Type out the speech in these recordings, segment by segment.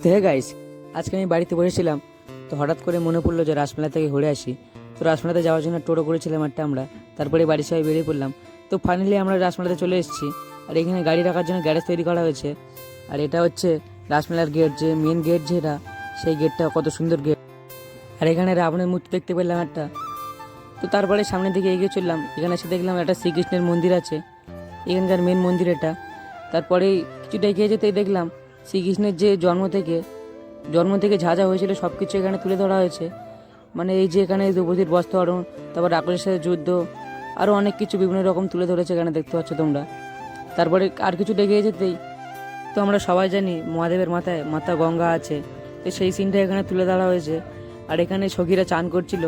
তো hey guys, আজকে আমি বাড়িতে বসেছিলাম, তো হঠাৎ করে মনে পড়লো যে রাসমেলা থেকে ঘুরে আসি। তো রাসমেলাতে যাওয়ার জন্য টোটো করেছিলাম একটা আমরা, তারপরে বাড়ির সবাই বেরিয়ে পড়লাম। তো ফাইনালি আমরা রাসমেলাতে চলে এসেছি। আর এখানে গাড়ি রাখার জন্য গ্যারেজ তৈরি করা হয়েছে। আর এটা হচ্ছে রাসমেলার গেট, যে মেন গেট যেটা, সেই গেটটা কত সুন্দর গেট। আর এখানে রাবণের মূর্তি দেখতে পেলাম একটা। তো তারপরে সামনের দিকে এগিয়ে চললাম, এখানে এসে দেখলাম একটা শ্রীকৃষ্ণের মন্দির আছে, এখানকার মেন মন্দির এটা। তারপরে কিছুটা এগিয়ে যেতেই দেখলাম শ্রীকৃষ্ণের যে জন্ম থেকে যা যা হয়েছিল সব কিছু এখানে তুলে ধরা হয়েছে। মানে এই যে এখানে দ্রৌপদীর বস্ত্রহরণ, তারপর রাক্ষসের সাথে যুদ্ধ, আরও অনেক কিছু বিভিন্ন রকম তুলে ধরেছে এখানে, দেখতে পাচ্ছ তোমরা। তারপরে আর কিছু এগিয়ে যেতেই তো আমরা সবাই জানি মহাদেবের মাথায় মাতা গঙ্গা আছে, তো সেই সিনটা এখানে তুলে ধরা হয়েছে। আর এখানে সখীরা চান করছিল,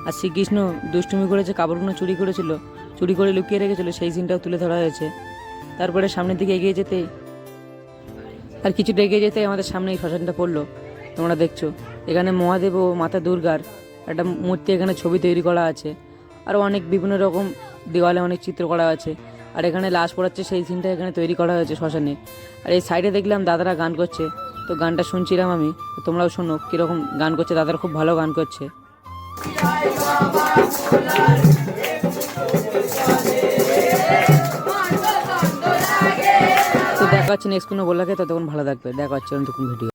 আর শ্রীকৃষ্ণ দুষ্টুমি করেছে, কাপড়গুলো চুরি করে লুকিয়ে রেখেছিল, সেই সিনটাও তুলে ধরা হয়েছে। তারপরে সামনের দিকে এগিয়ে যেতেই আর কিছুটা এগিয়ে যেতেই আমাদের সামনে এই শ্মশানটা পড়লো, তোমরা দেখছো। এখানে মহাদেব ও মাতা দুর্গার একটা মূর্তি, এখানে ছবি তৈরি করা আছে। আরও অনেক বিভিন্ন রকম দেওয়ালে অনেক চিত্র করা আছে। আর এখানে লাশ পড়াচ্ছে, সেই সিনটা এখানে তৈরি করা হয়েছে শ্মশানে। আর এই সাইডে দেখলাম দাদারা গান করছে, তো গানটা শুনছিলাম আমি। তো তোমরাও শোনো কীরকম গান করছে, দাদারা খুব ভালো গান করছে। তো দেখা হচ্ছে নেক্সট কোনো বলাকে, ততক্ষণ ভালো থাকবে, দেখা হচ্ছে নতুন ভিডিও।